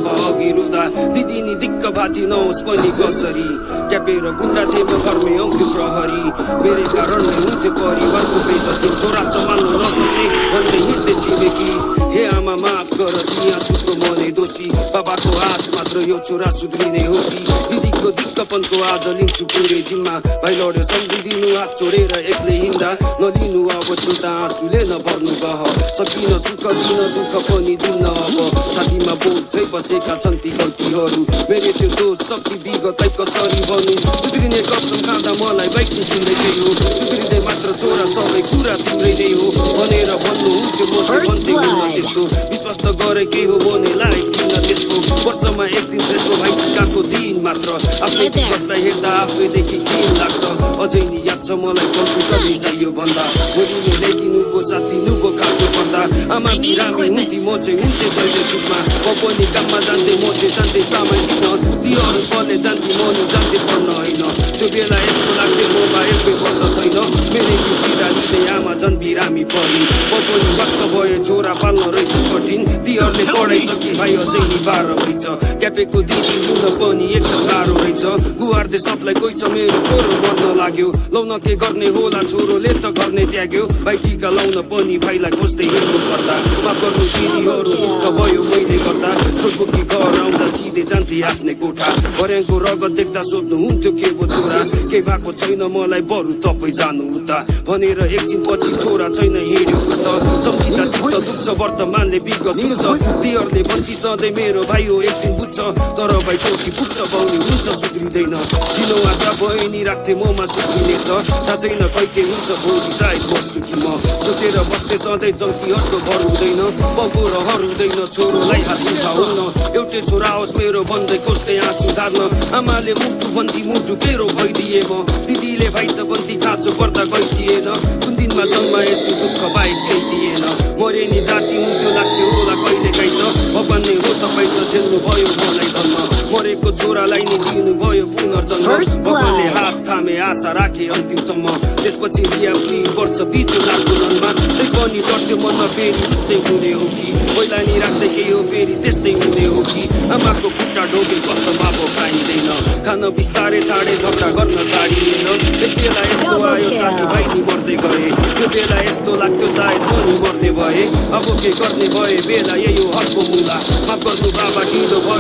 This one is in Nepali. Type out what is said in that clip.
बाबा अघि रुँदा दिदी नि दिक्क भाती नहोस् पनि कसरी ट्यापेर गुन्डा थिए म घरमै आउँथ्यो प्रहरी मेरै कारणले हुन्थ्यो परिवारको बेइज्जती छोरा सम्हाल्न नसक्ने भन्दै हिँड्दै छिमेकी हे आमा माफ गर तिमी आँसुको मनै दोषी बाबाको आश मात्र यो छोरा सुध्रिने हो कि दिदीको दिक्कपनको आज लिन्छु पुरै जिम्मा भाइ लड्यो सम्झिदिनु हात छोडेर एक्लै हिँड्दा नलिनु अब चिन्ता आँसुले नभर्नु गह सकिन सुख दिन दुःख पनि दिन्न अब छातीमा बोझै बसेका छन् ती गल्तीहरू मेरो त्यो दोष शक्ति विगतै कसरी भन्नु सुध्रिने कसम खाँदा मलाई बाइक निक्लिँदै गई हो सुध्रिँदै मात्र छोरा सबै कुरा तिम्रै नै हो भनेर भन्नुहुन्थ्यो म चाहिँ भन्दै हुन्न त्यस्तो विश्वास त गरेकै हो मनैलाई किन त्यसको वर्षमा एक दिन त्यसको भाइ टिकाको दिन मात्र आफ्नै विगतलाई हेर्दा आफैदेखि किन लाग्छ अझै नि याद छ मलाई कम्प्युटर नि चाहियो भन्दा भोलिले ल्याइदिनुको साथिनुको खाँचो पर्दा आमा बिरामी हुन्थी म चाहिँ हुन्थे जहिले चुपमा म पनि काममा जान्थेँ म चाहिँ जान्थेँ सामान किन्न तीहरू कले जान्थे म नि जान्थे पढ्न होइन त्यो बेला यस्तो लाग्थ्यो मोबाइलकै बन्द छैन मेरो बिदा लिँदै आमा झन् बिरामी परिन् म पनि वाक्क भए छोरा पाल्न रहेछ कठिन तीहरूले पढाइसके भाइ अझै नि 12 भइछ ट्यापेको दिदी हुन पनि एकदम गाह्रो रहेछ गुहार्दै सबलाई कोही छ मेरो छोरो मर्न लाग्यो लाउन के गर्ने होला छोरोले त गर्ने त्याग्यो भाइ टिका लाउन पनि भाइलाई खोज्दै हिँड्नु पर्दा माफ गर्नु दिदीहरू दुःख भयो मैले गर्दा छोटबुकी घर आउँदा सिधै जान्थे आफ्नै कोठा भर्याङको रगत देख्दा सोध्नुहुन्थ्यो के पो छोरा केही भएको छैन मलाई बरु तपाईँ जानु उता भनेर एकछिन पछि छोरा छैन हिँड्यो त सम्झिँदा चित्त दुख्छ वर्तमानले विगत दुख्छ तीहरूले भन्ती सधैँ मेरो भाइ हो एक दिन बुझ्छ तर भाइ चौकी पुग्छ बाउनी हुन्छ सुध्रिँदैन चिनो आशा बहिनी राख्थे ममा सुध्रिनेछ थाहा छैन खै के हुन्छ भोलि सायद मर्छु कि म सोचेर बस्दै सधैँ चौकीहरूको भर हुँदैन बाउको रहर हुँदैन छोरोलाई हात उठाउन्न एउटै छोरा होस् मेरो भन्दै खोज्दै आँसु झार्न आमाले मुटु भन्ती मुटु केरो भइदिए म दिदीले भाइ छ भन्ती खाँचो पर्दा गइ थिएन कुन दिनमा जन्माएछु दुःख बाहेक केही दिएन मरे नि जाति हुन्थ्यो लाग्थ्यो होला कहिले काहीँ त भगवान नै हो तपाईँ त झेल्नु भयो मलाई धर्म मरेको छोरालाई नि दिनु भयो पुनर्जन्म भगवानले हात थामे आशा राखे अन्तिमसम्म त्यसपछि रिया 2 वर्ष बित्यो नागुलनमा त्यही पनि डर्थ्यो मनमा फेरि उस्तै हुने हो कि पहिला नि राख्दै के हो फेरि त्यस्तै हुने हो कि आमाको खुट्टा ढोगे कसम अब खाइँदैन खान बिस्तारै छाडे झगडा गर्न छाडिएन एक बेला यस्तो आयो साथीभाइ नि मर्दै गए त्यो बेला यस्तो लाग्थ्यो सायद म नि मर्ने भए अब के गर्ने भए बेला यही हो हकको मुला माफ गर्नु बाबा ढिलो भयो